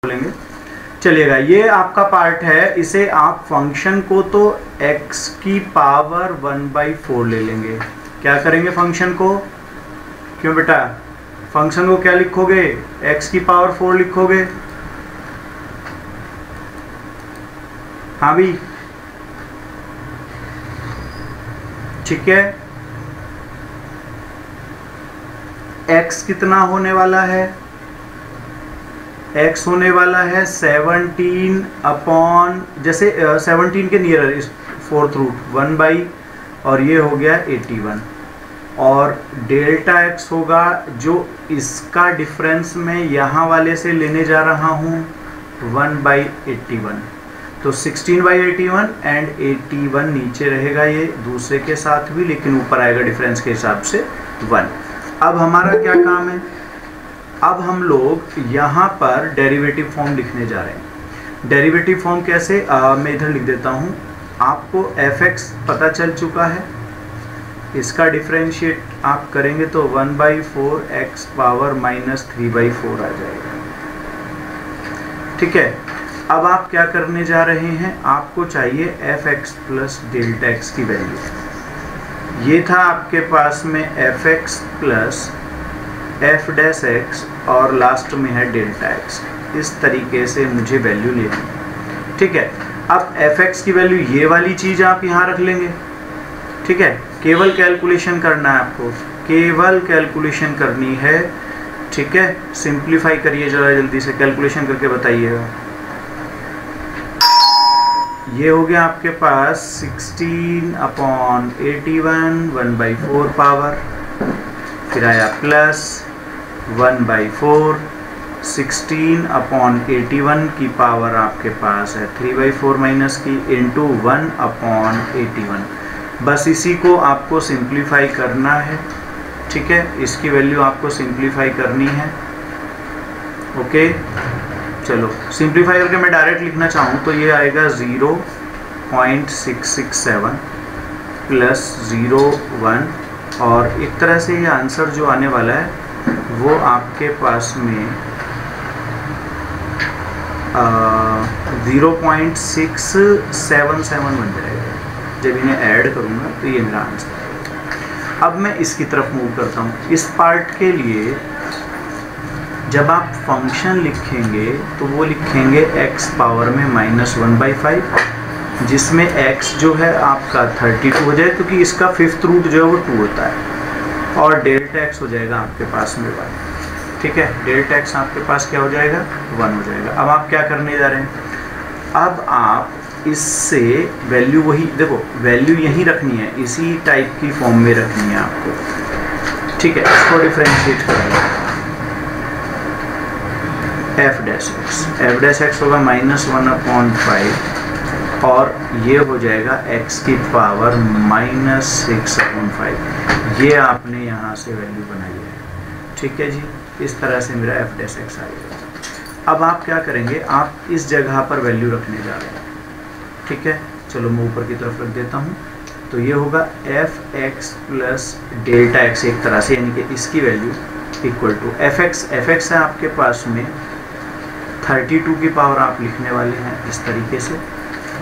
बोलेंगे। चलिएगा, ये आपका पार्ट है। इसे आप फंक्शन को तो x की पावर 1/4 ले लेंगे। क्या करेंगे फंक्शन को? क्यों बेटा, फंक्शन को क्या लिखोगे? x की पावर 4 लिखोगे। हाँ भी, ठीक है। x कितना होने वाला है? x होने वाला है 17 अपॉन, जैसे 17 के नियर इस 4th रूट 1/, और ये हो गया 81, और डेल्टा x होगा जो इसका डिफरेंस मैं यहाँ वाले से लेने जा रहा हूँ 1/81। तो 16/81 एंड 81 नीचे रहेगा ये दूसरे के साथ भी, लेकिन ऊपर आएगा डिफरेंस के हिसाब से 1। अब हमारा क्या काम है? अब हम लोग यहाँ पर डेरिवेटिव फॉर्म लिखने जा रहे हैं। डेरिवेटिव फॉर्म कैसे? मैं इधर लिख देता हूँ। आपको fx पता चल चुका है, इसका डिफरेंशिएट आप करेंगे तो 1/4 x पावर -3/4 आ जाएगा। ठीक है। अब आप क्या करने जा रहे हैं? आपको चाहिए fx प्लस डेल्टा x की वैल्यू। ये था आपके पास में fx plus f dash x और लास्ट में है डेल्टा x। इस तरीके से मुझे वैल्यू लेनी है। ठीक है। अब fx की वैल्यू ये वाली चीज़ आप यहाँ रख लेंगे। ठीक है। केवल कैलकुलेशन करना है आपको, केवल कैलकुलेशन करनी है। ठीक है। सिंप्लीफाई करिए जरा जल्दी से, कैलकुलेशन करके बताइएगा। ये हो गया आपके पास 16 अपॉन 81 1/4 पावर, फिर आया प्लस 1/4 16 अपॉन 81 की पावर आपके पास है 3/4 माइनस की इंटू 1 अपॉन 81। बस इसी को आपको सिंप्लीफाई करना है। ठीक है। इसकी वैल्यू आपको सिंप्लीफाई करनी है। ओके, चलो सिंप्लीफाई करके मैं डायरेक्ट लिखना चाहूँ तो ये आएगा 0.667 प्लस 0.1, और एक तरह से ये आंसर जो आने वाला है वो आपके पास में 0.677 बन जाएगा। जब इन्हें ऐड करूँगा तो ये मेरा आंसर है। अब मैं इसकी तरफ मूव करता हूँ। इस पार्ट के लिए जब आप फंक्शन लिखेंगे तो वो लिखेंगे x पावर में -1/5, जिसमें x जो है आपका 32 हो जाए, क्योंकि इसका 5th रूट जो है वो 2 होता है, और डेल्टा x हो जाएगा आपके पास में 1। ठीक है। डेल्टा x आपके पास क्या हो जाएगा? 1 हो जाएगा। अब आप क्या करने जा रहे हैं? अब आप इससे वैल्यू वही, देखो वैल्यू यही रखनी है, इसी टाइप की फॉर्म में रखनी है आपको। ठीक है। इसको डिफरेंशिएट करेंगे। f डैश x होगा -1/5, और ये हो जाएगा x की पावर -6/5। ये आपने यहाँ से वैल्यू बनाई है। ठीक है जी। इस तरह से मेरा f डैश x आएगा। अब आप क्या करेंगे? आप इस जगह पर वैल्यू रखने जा रहे हैं। ठीक है। चलो मैं ऊपर की तरफ रख देता हूँ। तो ये होगा fx प्लस डेल्टा x, एक तरह से, यानी कि इसकी वैल्यू इक्वल टू fx है आपके पास में 32 की पावर आप लिखने वाले हैं इस तरीके से,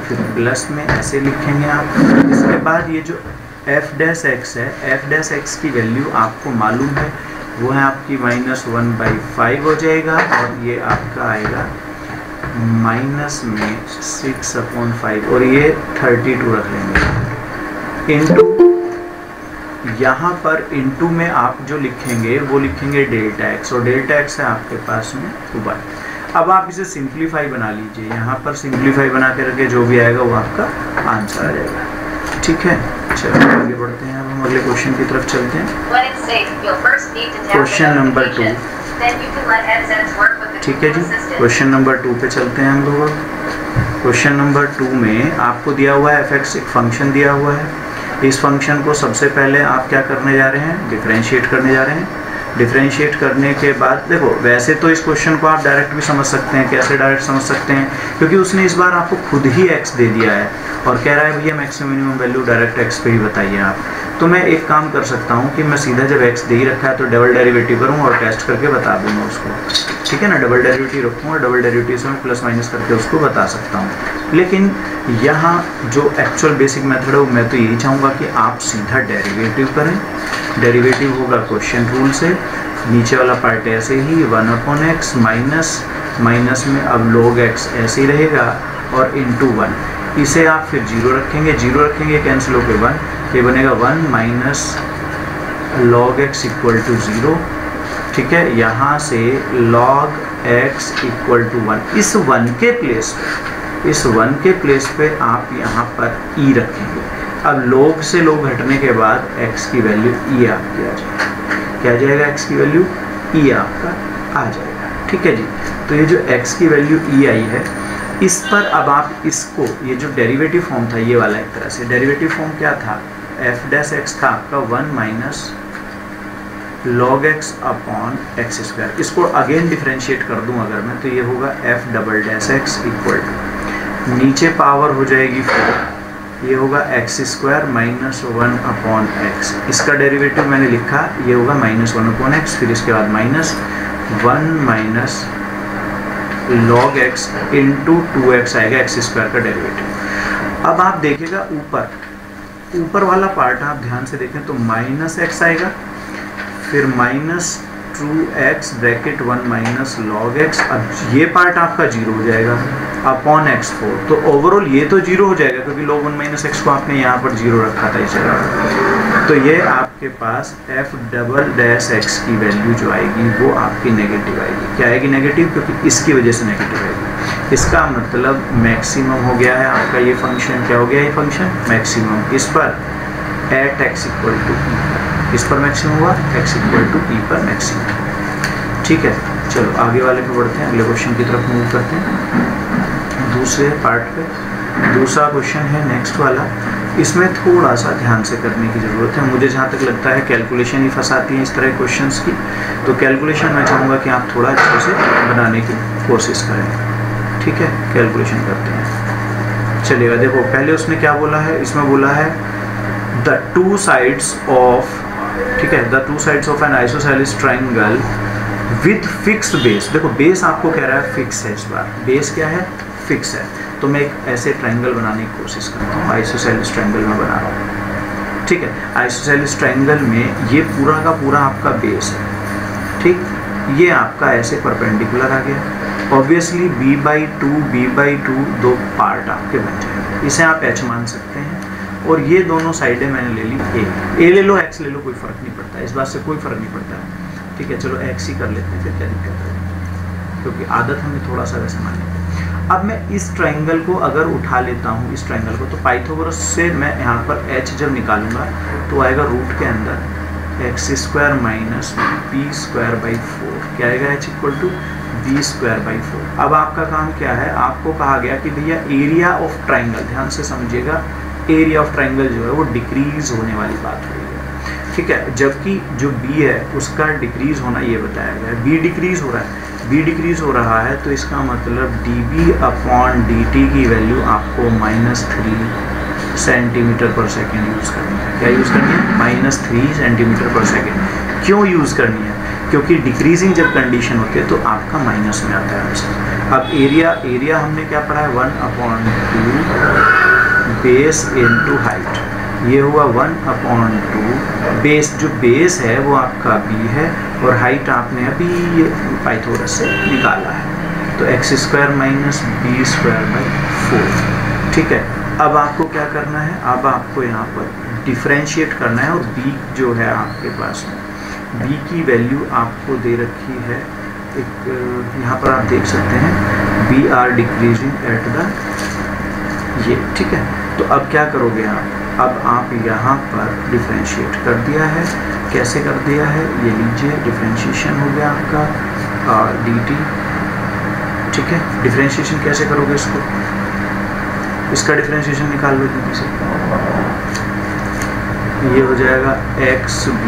फिर प्लस में ऐसे लिखेंगे आप। इसके बाद ये जो f डैश x है, f डैश x की वैल्यू आपको मालूम है, वो है आपकी -1/5 हो जाएगा, और ये आपका आएगा माइनस में 6/5, और ये 32 रख लेंगे इंटू, यहाँ पर इंटू में आप जो लिखेंगे वो लिखेंगे डेल्टा x, और डेल्टा x है आपके पास में 1। अब आप इसे सिंप्लीफाई बना लीजिए। यहाँ पर सिंप्लीफाई बना के रखे, जो भी आएगा वो आपका आंसर आ जाएगा। ठीक है। चलो आगे बढ़ते हैं। अब हम अगले क्वेश्चन की तरफ चलते हैं। Question number 2। ठीक है जी। क्वेश्चन नंबर 2 पे चलते हैं हम लोग। क्वेश्चन नंबर 2 में आपको दिया हुआ है fx, एक फंक्शन दिया हुआ है। इस फंक्शन को सबसे पहले आप क्या करने जा रहे हैं? डिफरेंशिएट करने जा रहे हैं। डिफरेंशिएट करने के बाद देखो, वैसे तो इस क्वेश्चन को आप डायरेक्ट भी समझ सकते हैं। कैसे डायरेक्ट समझ सकते हैं? क्योंकि उसने इस बार आपको खुद ही x दे दिया है और कह रहा है भैया maximum minimum value direct x पे ही बताइए आप। तो मैं एक काम कर सकता हूँ कि मैं सीधा जब x दे ही रखा है तो डबल डेरिवेटिव करूँ और टेस्ट करके बता दूँगा उसको, ठीक है ना। डबल डेरिवेटिव रखूँगा, डबल डेरिवेटिव से मैं प्लस माइनस करके उसको बता सकता हूँ। लेकिन यहाँ जो एक्चुअल बेसिक मेथड है वो मैं तो यही चाहूँगा कि आप सीधा डेरिवेटिव करें। डेरिवेटिव होगा क्वेश्चन रूल से, नीचे वाला पार्ट ऐसे ही 1/x माइनस में अब log x ऐसे ही रहेगा और इंटू 1, इसे आप फिर 0 रखेंगे, 0 रखेंगे कैंसिल होकर 1, ये बनेगा 1 minus log x equal to 0, ठीक है। यहाँ से log x इक्वल टू 1, इस 1 के प्लेस पे आप यहाँ पर e रखेंगे। अब log से log घटने के बाद x की वैल्यू e आपकी आ जाएगी, क्या आ जाएगा, x की वैल्यू e आपका आ जाएगा, ठीक है जी। तो ये जो x की वैल्यू e आई है, इस पर अब आप इसको, ये जो डेरिवेटिव फॉर्म था ये वाला, एक तरह से डेरिवेटिव फॉर्म क्या था, f डैश x था आपका 1 minus log x upon x square. इसको अगेन डिफरेंशिएट कर दूं अगर मैं, तो ये होगा f double dash x equal to, नीचे पावर हो जाएगी 4, ये होगा x square minus 1 upon x. इसका डेरिवेटिव मैंने लिखा, ये होगा माइनस 1 अपॉन एक्स, फिर इसके बाद minus 1 minus log x into 2x आएगा एक्स स्क्वायर का डेरिवेटिव। अब आप देखिएगा ऊपर वाला पार्ट आप ध्यान से देखें तो माइनस x आएगा, फिर minus 2x bracket 1 minus log x, अब ये पार्ट आपका 0 हो जाएगा अपॉन x4। तो ओवरऑल ये तो 0 हो जाएगा क्योंकि log 1 माइनस x को आपने यहाँ पर 0 रखा था इस जगह। तो ये आपके पास f डबल डैश x की वैल्यू जो आएगी वो आपकी नेगेटिव आएगी। क्या आएगी, नेगेटिव, क्योंकि इसकी वजह से नेगेटिव आएगी। इसका मतलब मैक्सिमम हो गया है आपका ये फंक्शन, क्या हो गया ये फंक्शन, मैक्सिमम। इस पर एट x इक्वल टू ई, इस पर मैक्सिमम हुआ, x इक्वल टू ई पर मैक्सिमम, ठीक है। चलो आगे वाले पे बढ़ते हैं, अगले क्वेश्चन की तरफ मूव करते हैं, दूसरे पार्ट पे। दूसरा क्वेश्चन है नेक्स्ट वाला, इसमें थोड़ा सा ध्यान से करने की ज़रूरत है। मुझे जहाँ तक लगता है कैलकुलेशन ही फंसाती है इस तरह के क्वेश्चंस की, तो कैलकुलेशन मैं चाहूँगा कि आप थोड़ा अच्छे से बनाने की कोशिश करें, ठीक है। कैलकुलेशन करते हैं, चलिएगा। देखो पहले उसने क्या बोला है, इसमें बोला है द टू साइड्स ऑफ, ठीक है, the two sides of N isosceles triangle with fixed base. देखो बेस आपको कह रहा है फिक्स है, इस बार बेस क्या है, फिक्स है। तो मैं एक ऐसे ट्राइंगल बनाने की कोशिश करता हूँ, आइसोसेलेस ट्राइंगल में बना रहा हूँ, ठीक है। आइसोसेलेस ट्राइंगल में ये पूरा का पूरा आपका बेस है, ठीक। ये आपका ऐसे परपेंडिकुलर आ गया, ऑब्वियसली b/2 दो पार्ट आपके बन जाएंगे, इसे आप h मान सकते हैं। और ये दोनों साइडें मैंने ले ली, a ले लो x ले लो, कोई फ़र्क नहीं पड़ता, इस बात से कोई फ़र्क नहीं पड़ता, ठीक है। चलो x ही कर लेते हैं, फिर क्या दिक्कत है, क्योंकि आदत हमें थोड़ा सा वैसे मानने की। अब मैं इस ट्राइंगल को अगर उठा लेता हूँ, इस ट्राइंगल को, तो पाइथागोरस से मैं यहाँ पर h जब निकालूंगा तो आएगा रूट के अंदर x square minus b square by 4, क्या आएगा h equal to b square by 4। अब आपका काम क्या है, आपको कहा गया कि भैया एरिया ऑफ ट्राइंगल, ध्यान से समझिएगा, एरिया ऑफ ट्राइंगल जो है वो डिक्रीज होने वाली बात हुई है, ठीक है। जबकि जो b है उसका डिक्रीज होना ये बताया गया है, b डिक्रीज हो रहा है, b डिक्रीज हो रहा है, तो इसका मतलब db अपॉन dt की वैल्यू आपको -3 सेंटीमीटर पर सेकेंड यूज़ करनी है। क्या यूज़ करनी है, -3 सेंटीमीटर पर सेकेंड। क्यों यूज़ करनी है, क्योंकि डिक्रीजिंग जब कंडीशन होती है तो आपका माइनस में आता है आंसर। अब एरिया हमने क्या पढ़ा है, 1/2 बेस इनटू हाइट, ये हुआ 1/2 बेस, जो बेस है वो आपका b है और हाइट आपने अभी पाइथागोरस से निकाला है, तो x square minus b square by 4, ठीक है। अब आपको क्या करना है, अब आपको यहाँ पर डिफरेंशिएट करना है, और b जो है आपके पास में, b की वैल्यू आपको दे रखी है, एक यहाँ पर आप देख सकते हैं b are decreasing at the ये, ठीक है। तो अब क्या करोगे आप, अब आप यहाँ पर डिफरेंशिएट कर दिया है, कैसे कर दिया है, ये लीजिए डिफरेंशिएशन हो गया आपका dt, ठीक है। डिफरेंशिएशन कैसे करोगे इसको, इसका डिफरेंशिएशन निकाल लो जल्दी से, ये हो जाएगा xb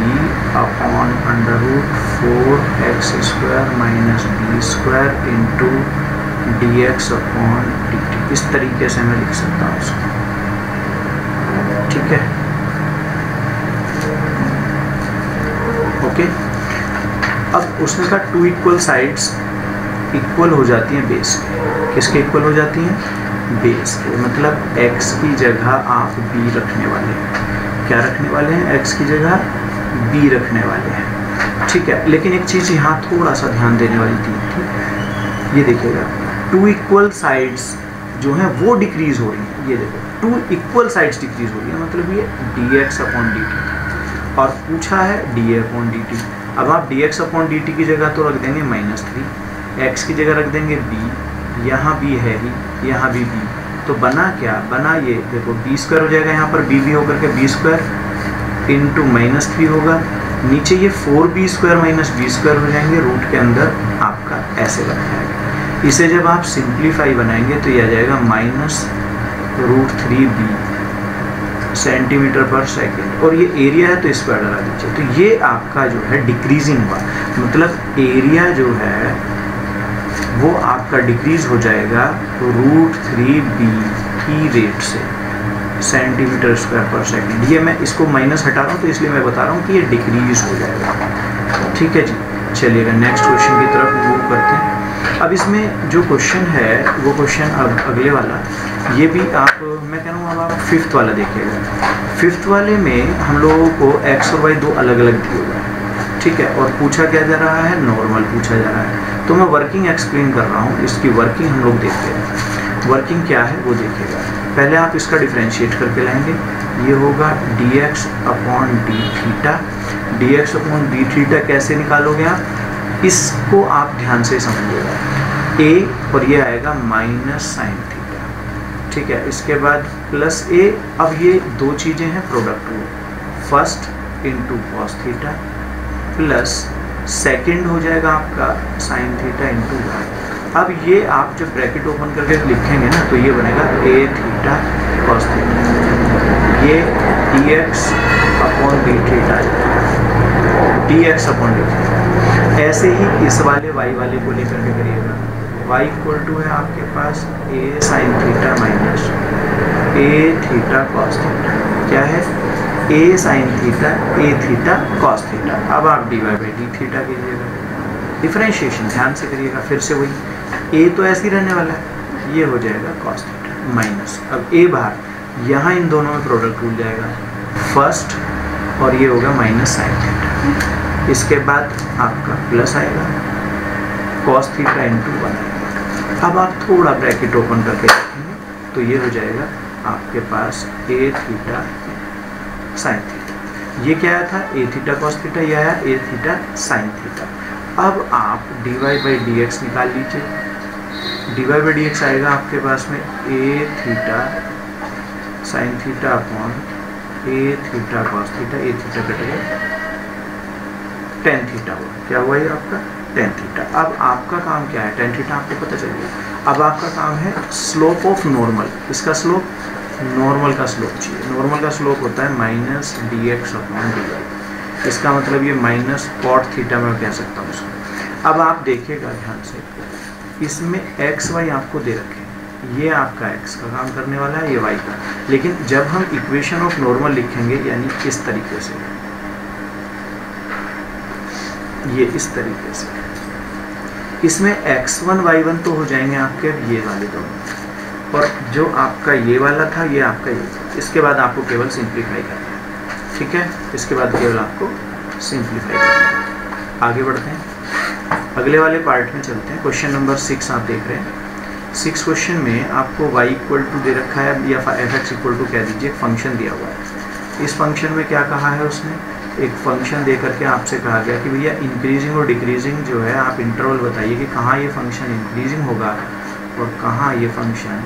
upon √4x square minus b square into dx upon dt। इस तरीके से मैं लिख सकता हूँ उसको, ठीक है। ओके, अब उसने कहा टू इक्वल साइड्स इक्वल हो जाती हैं बेस के। किसके इक्वल हो जाती हैं? बेस के। मतलब x की जगह आप b रखने वाले हैं। क्या रखने वाले हैं? x की जगह b रखने वाले हैं, ठीक है। लेकिन एक चीज़ यहाँ थोड़ा सा ध्यान देने वाली थी, ये देखिएगा, टू इक्वल साइड्स जो हैं वो डिक्रीज हो रही हैं। ये देखो, टू इक्वल साइड्स डिक्रीज हो रही है, मतलब ये dx अपॉन dt और पूछा है dA अपॉन dt। अब आप dx अपॉन dt की जगह तो रख देंगे -3, x की जगह रख देंगे b, यहाँ b है ही, यहाँ भी b, तो बना क्या? बना ये देखो b² हो जाएगा, यहाँ पर b होकर के b² इंटू -3 होगा, नीचे ये 4b² b² हो जाएंगे, रूट के अंदर आपका ऐसे बन जाएगा। इसे जब आप सिंप्लीफाई बनाएंगे तो ये आ जाएगा -√3b सेंटीमीटर पर सेकेंड, और ये एरिया है तो स्क्वायर लगा दीजिए। तो ये आपका जो है डिक्रीजिंग हुआ, मतलब एरिया जो है वो आपका डिक्रीज हो जाएगा √3b की रेट से सेंटीमीटर स्क्वायर पर सेकेंड। ये मैं इसको माइनस हटा रहा हूँ तो इसलिए मैं बता रहा हूँ कि ये डिक्रीज हो जाएगा, ठीक है जी। चलिएगा नेक्स्ट क्वेश्चन की तरफ मूव करते हैं। अब इसमें जो क्वेश्चन है वो क्वेश्चन अब अगले वाला, ये भी आप, मैं कह रहा हूँ अब आप 5th वाला देखिएगा। 5th वाले में हम लोगों को x और y दो अलग अलग दिए हुए हैं, ठीक है, और पूछा क्या जा रहा है? नॉर्मल पूछा जा रहा है। तो मैं वर्किंग एक्सप्लेन कर रहा हूँ, इसकी वर्किंग हम लोग देखते हैं। वर्किंग क्या है वो देखिएगा। पहले आप इसका डिफ्रेंशिएट करके लाएंगे, ये होगा dx upon D theta. dx upon D theta कैसे निकालोगे आप? इसको आप ध्यान से समझिएगा, a और ये आएगा -sin थीटा, ठीक है। इसके बाद प्लस a, अब ये दो चीज़ें हैं प्रोडक्ट में, first into cos theta plus second हो जाएगा आपका sin थीटा इंटू y। अब ये आप जब ब्रैकेट ओपन करके लिखेंगे ना तो ये बनेगा a थीटा कॉस थीटा, ये dx upon D theta, dx upon D theta. ऐसे ही इस वाले y वाले को लेकर के करिएगा, y इक्वल टू है आपके पास a sin theta minus a theta cos theta. क्या है? a sin theta a theta cos theta. अब आप dy बाई डी थीटा कीजिएगा, डिफरेंशिएशन ध्यान से करिएगा। फिर से वही a तो ऐसे ही रहने वाला है, ये हो जाएगा कॉस थीटा माइनस, अब a बाहर, यहाँ इन दोनों में प्रोडक्ट टूट जाएगा, फर्स्ट और ये होगा -sin थीटा। इसके बाद आपका प्लस आएगा cos थीटा इंटू 1 आएगा। अब आप थोड़ा ब्रैकेट ओपन करके रखेंगे तो ये हो जाएगा आपके पास a थीटा sin थीटा। ये क्या आया था? a थीटा cos थीटा, ये आया a थीटा sin थीटा। अब आप dy बाई dx निकाल लीजिए, dy बाई dx आएगा आपके पास में a theta sin theta upon a theta cos theta, a theta कटेगा tan थीटा हुआ। क्या हुआ ये आपका? tan theta. अब आपका काम क्या है? tan थीटा आपको पता चल गया। अब आपका काम है स्लोप ऑफ नॉर्मल। इसका स्लोप, नॉर्मल का स्लोप चाहिए। नॉर्मल का स्लोप होता है -dx अपॉन dy। इसका मतलब ये -cot थीटा मैं कह सकता हूँ इसको। अब आप देखिएगा ध्यान से, इसमें x y आपको दे रखे हैं, ये आपका x का काम करने वाला है, ये y का। लेकिन जब हम इक्वेशन ऑफ नॉर्मल लिखेंगे यानी इस तरीके से, ये इस तरीके से, इसमें x1 y1 तो हो जाएंगे आपके ये वाले दोनों, और जो आपका ये वाला था ये आपका ये था। इसके बाद आपको केवल सिंप्लीफाई करना है, ठीक है। इसके बाद केवल आपको सिंप्लीफाई करना है। आगे बढ़ते हैं, अगले वाले पार्ट में चलते हैं। क्वेश्चन नंबर 6 आप देख रहे हैं। 6 क्वेश्चन में आपको y इक्वल टू दे रखा है या fx इक्वल टू कह दीजिए, फंक्शन दिया हुआ है। इस फंक्शन में क्या कहा है उसने? एक फंक्शन दे करके आपसे कहा गया कि भैया इंक्रीजिंग और डिक्रीजिंग जो है आप इंटरवल बताइए कि कहाँ ये फंक्शन इंक्रीजिंग होगा और कहाँ ये फंक्शन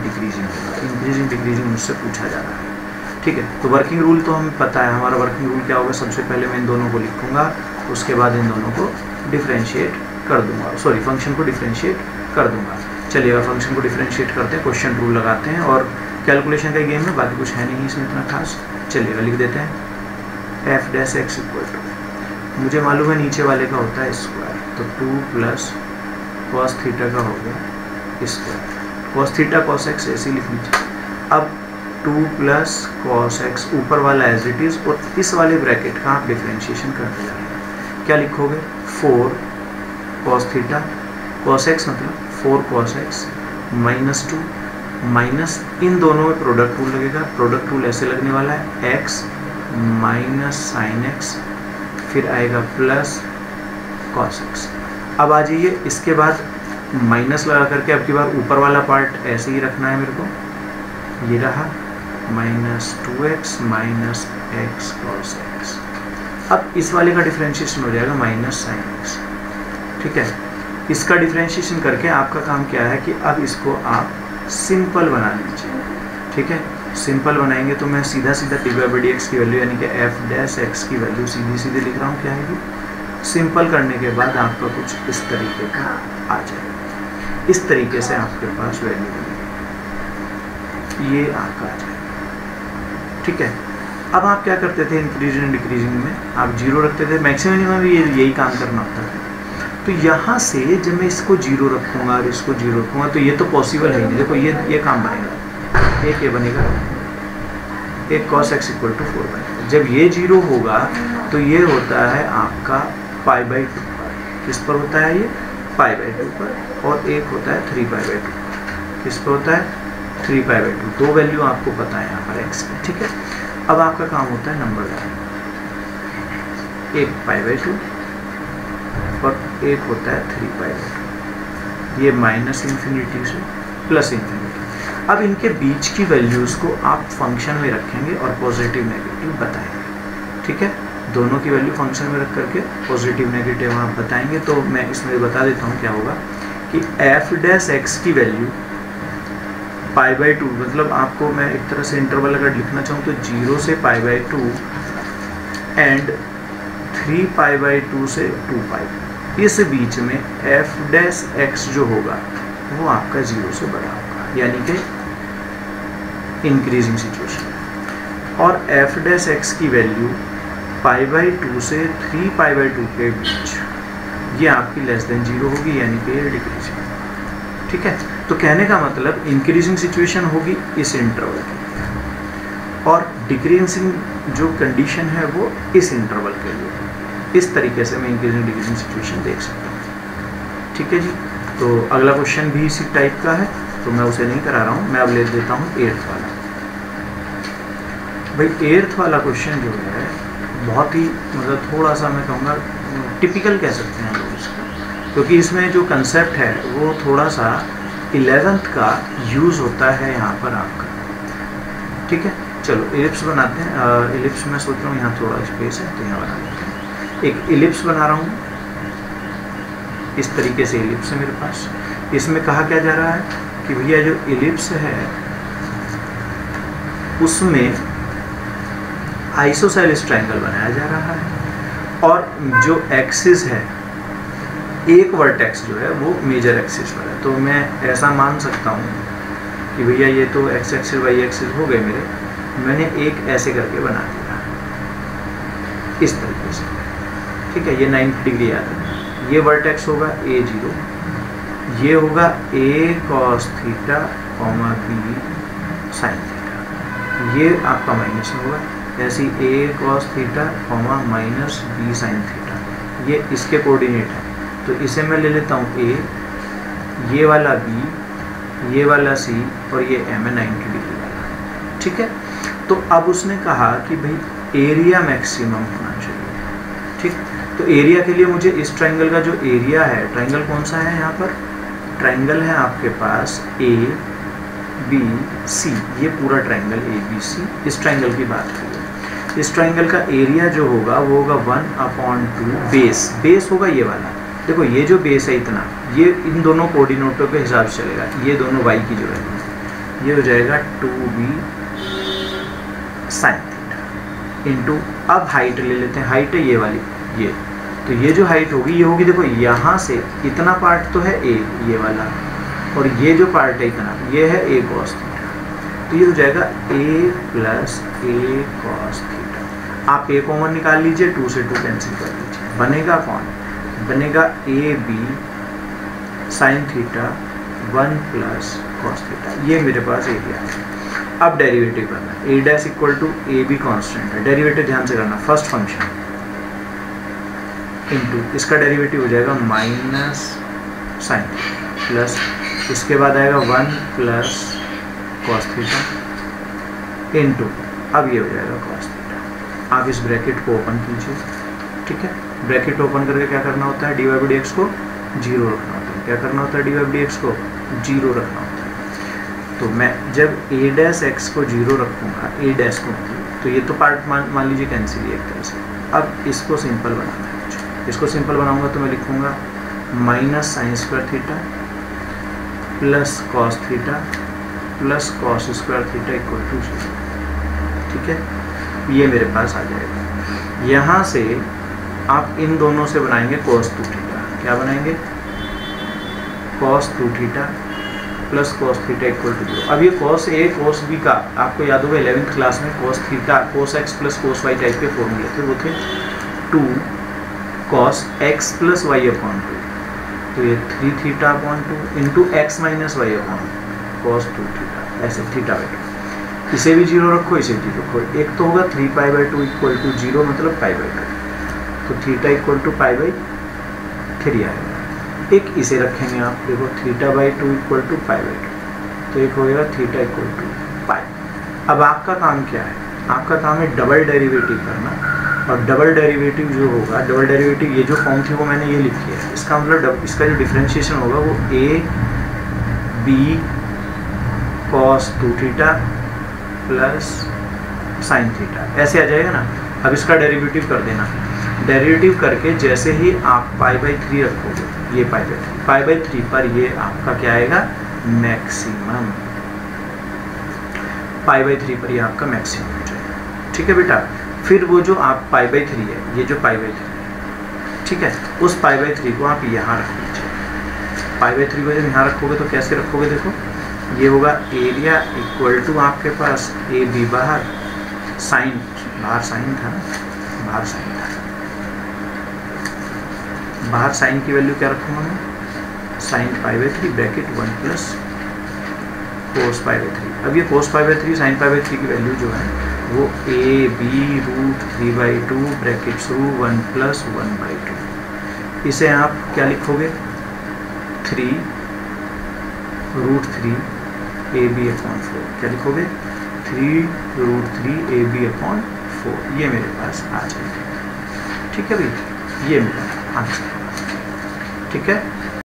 डिक्रीजिंग होगा। इंक्रीजिंग डिक्रीजिंग मुझसे पूछा जा रहा है, ठीक है। तो वर्किंग रूल तो हमें पता है, हमारा वर्किंग रूल क्या होगा? सबसे पहले मैं इन दोनों को लिखूंगा, उसके बाद इन दोनों को डिफ्रेंशिएट कर दूंगा, सॉरी फंक्शन को डिफ्रेंशिएट कर दूंगा। चलिए फंक्शन को डिफ्रेंशिएट करते हैं, क्वेश्चन रूल लगाते हैं और कैलकुलेशन का गेम है, बाकी कुछ है नहीं इसमें इतना खास। चलिएगा लिख देते हैं f dash x equal to, मुझे मालूम है नीचे वाले का होता है स्क्वायर, तो 2 प्लस cos थीटा का हो गया square, cos theta cos x ऐसे लिख लीजिए। अब 2 प्लस कॉस एक्स, ऊपर वाला एज इट इज, और इस वाले ब्रैकेट का आप डिफ्रेंशिएशन करने जा रहे हैं। क्या लिखोगे? 4 कॉस थीटा कॉस एक्स मतलब 4 कॉस एक्स माइनस 2 माइनस, इन दोनों में प्रोडक्ट रूल लगेगा। प्रोडक्ट रूल ऐसे लगने वाला है x माइनस साइन एक्स, फिर आएगा प्लस कॉस एक्स। अब आ जाइए, इसके बाद माइनस लगा करके अब की बार ऊपर वाला पार्ट ऐसे ही रखना है मेरे को, ये रहा minus 2x minus x cos x. अब इस वाले का डिफ्रेंशिएशन हो जाएगा माइनस साइन एक्स। ठीक है, इसका डिफ्रेंशिएशन करके आपका काम क्या है कि अब इसको आप सिंपल बना लीजिए। ठीक है, सिंपल बनाएंगे तो मैं सीधा सीधा dy/dx की वैल्यू यानी कि f डैश x की वैल्यू सीधी सीधे लिख रहा हूँ, क्या आएगी? सिंपल करने के बाद आपका कुछ इस तरीके का आ जाएगा। इस तरीके से आपके पास वैल्यू बनेगी, ये आपका आ जाएगा। ठीक है, अब आप क्या करते थे इंक्रीजिंग एंड डिक्रीजिंग में? आप 0 रखते थे, मैक्सिमम में भी यही काम करना होता था। तो यहाँ से जब मैं इसको 0 रखूँगा और इसको 0 रखूँगा तो ये तो पॉसिबल है नहीं। देखो ये काम बनेगा, एक ये बनेगा, एक cos x इक्वल टू 4 बनेगा। जब ये 0 होगा तो ये होता है आपका π/2 पर। किस पर होता है ये? π/2 पर। और एक होता है 3π/2 पर। किस पर होता है? 3π/2। दो वैल्यू आपको पता है यहाँ पर x की। ठीक है, अब आपका काम होता है नंबर लाइन, एक π/2 और एक होता है 3π/2। ये माइनस इन्फिनिटी से प्लस इन्फिनिटी। अब इनके बीच की वैल्यूज़ को आप फंक्शन में रखेंगे और पॉजिटिव नेगेटिव बताएंगे। ठीक है, दोनों की वैल्यू फंक्शन में रख करके पॉजिटिव नेगेटिव आप बताएंगे। तो मैं इसमें बता देता हूँ क्या होगा कि f डैश x की वैल्यू π/2, मतलब आपको मैं एक तरह से इंटरवल अगर लिखना चाहूँ तो 0 से π/2 एंड 3π/2 से 2π, इस बीच में f डैश x जो होगा वो आपका 0 से बड़ा होगा, यानी कि इंक्रीजिंग सिचुएशन। और f डैश x की वैल्यू π/2 से 3π/2 के बीच ये आपकी लेस देन 0 होगी, यानी कि डिक्रीजिंग। ठीक है, तो कहने का मतलब इंक्रीजिंग सिचुएशन होगी इस इंटरवल की और डिक्रीजिंग जो कंडीशन है वो इस इंटरवल के लिए। इस तरीके से मैं इंक्रीजिंग डिक्रीजिंग सिचुएशन देख सकता हूँ। ठीक है जी, तो अगला क्वेश्चन भी इसी टाइप का है, तो मैं उसे नहीं करा रहा हूँ, मैं अब ले देता हूँ 8th वाला। भाई 8th वाला क्वेश्चन जो है बहुत ही मतलब थोड़ा सा मैं कहूँगा टिपिकल कह सकते हैं लोग इसको, क्योंकि इसमें जो कंसेप्ट है वो थोड़ा सा 11th का यूज़ होता है यहाँ पर आपका। ठीक है, चलो एलिप्स बनाते हैं। एलिप्स मैं सोच रहा हूँ यहाँ थोड़ा स्पेस है तो यहाँ बना लेते हैं। एक एलिप्स बना रहा हूँ, इस तरीके से एलिप्स है मेरे पास। इसमें कहा क्या जा रहा है कि भैया जो एलिप्स है उसमें आइसोसेलेस ट्रायंगल बनाया जा रहा है और जो एक्सिस है, एक वर्टेक्स जो है वो मेजर एक्सिस पर है। तो मैं ऐसा मान सकता हूँ कि भैया ये तो एक्स एक्सिस वाई एक्सिस हो गए मेरे, मैंने एक ऐसे करके बना दिया इस तरीके से। ठीक है, ये 90 डिग्री आता है। ये वर्टेक्स होगा A0, ये होगा A cos theta comma B sine theta, ये आपका माइनस में होगा। ऐसी A cos theta comma minus B sine theta, ये इसके कोऑर्डिनेट है। तो इसे मैं ले लेता हूँ A, ये वाला B, ये वाला C और ये M है 90 डिग्री वाला। ठीक है, तो अब उसने कहा कि भाई एरिया मैक्सिमम होना चाहिए। ठीक, तो एरिया के लिए मुझे इस ट्रायंगल का जो एरिया है, ट्रायंगल कौन सा है यहाँ पर? ट्रायंगल है आपके पास A B C, ये पूरा ट्रायंगल A B C। इस ट्रायंगल की बात करिए, इस ट्रायंगल का एरिया जो होगा वो होगा 1/2 बेस। बेस होगा ये वाला, देखो ये जो बेस है इतना, ये इन दोनों कोऑर्डिनेटों के हिसाब से चलेगा। ये दोनों y की जो है ये हो जाएगा 2b साइन थीटा इंटू, अब हाइट ले लेते हैं, हाइट है ये वाली, ये तो ये जो हाइट होगी ये होगी, देखो यहाँ से इतना पार्ट तो है a ये वाला, और ये जो पार्ट है इतना ये है a cos थीटा, तो ये हो जाएगा a plus a cos theta. आप a कॉमन निकाल लीजिए, 2 से 2 कैंसिल कर लीजिए, बनेगा कौन? बनेगा a b sine theta 1 plus cos theta. ये मेरे पास एरिया है। अब डेरिवेटिव करना है, A dash equal to A B constant है, डेरिवेटिव ध्यान से करना, फर्स्ट फंक्शन इनटू इसका डेरिवेटिव हो जाएगा माइनस साइन प्लस इसके बाद आएगा 1 प्लस कॉस थीटा इनटू अब ये हो जाएगा कॉस थीटा। आप इस ब्रैकेट को ओपन कीजिए, ठीक है। ब्रैकेट ओपन करके क्या करना होता है, D Y by D X को 0 रखना होता है। क्या करना होता है, D Y by D X को 0 रखना होता है। तो मैं जब ए डैश एक्स को 0 रखूँगा, ए डैश को, तो ये तो पार्ट मान लीजिए कैंसिल ही एक तरह से। अब इसको सिंपल बनाना है मुझे, इसको सिंपल बनाऊंगा तो मैं लिखूँगा minus sine square theta plus cos theta plus cos square theta equal to 0, ठीक है। ये मेरे पास आ जाएगा। यहाँ से आप इन दोनों से बनाएंगे cos 2 थीटा, क्या बनाएंगे, cos 2 theta plus cos theta equal to 0। अब ये cos A cos B का आपको याद होगा 11th क्लास में cos theta cos x plus cos y type के फॉर्मूले थे, वो थे 2 cos x plus y upon 2, तो ये 3 theta upon 2 into x minus y upon cos 2 theta, ऐसे थीटा बाई 2। इसे भी 0 रखो, इसे भी 0 रखो, एक तो होगा 3 पाई बाई 2 इक्वल टू 0 मतलब पाई बाई 2, तो theta equal to pi by 3 आएगा। एक इसे रखेंगे आप, देखो theta by 2 equal to pi by 2, तो एक हो गया थीटा इक्वल टू पाई। अब आपका काम क्या है, आपका काम है डबल डेरिवेटिव करना, और डबल डेरिवेटिव जो होगा, डबल डेरिवेटिव ये जो फॉर्म थी वो मैंने ये लिखी है, इसका मतलब इसका जो डिफ्रेंशिएशन होगा वो A B cos 2 theta plus sine theta ऐसे आ जाएगा ना। अब इसका डेरिवेटिव कर देना, डेरिवेटिव करके जैसे ही आप पाई बाई 3 रखोगे, ये पाई बाई 3 पर ये आपका क्या आएगा, मैक्सिमम, पाई बाई 3 पर ये आपका मैक्सिमम हो जाएगा, ठीक है बेटा। फिर वो जो आप पाई बाई 3 है, ये जो पाई बाई 3 है, ठीक है, उस पाई बाई 3 को आप यहाँ रख लीजिए। पाई बाई 3 को जब यहाँ रखोगे तो कैसे रखोगे, देखो ये होगा एरिया इक्वल टू आपके पास ए बी बाहर साइन, बाहर साइन था ना, बाहर साइन था, बाहर साइन की वैल्यू क्या रखूँगा मैं, sine pi by 3 bracket 1 plus cos pi by 3। अब ये cos pi by 3 sine pi by 3 की वैल्यू जो है वो A B root 3 by 2 bracket शुरू 1 प्लस 1 बाई 2। इसे आप क्या लिखोगे, 3 रूट 3 ए बी अपॉन 4, क्या लिखोगे, 3 रूट 3 ए बी अपॉन 4, ये मेरे पास आ जाएगा, ठीक है भाई, ये मेरा आंसर, ठीक है।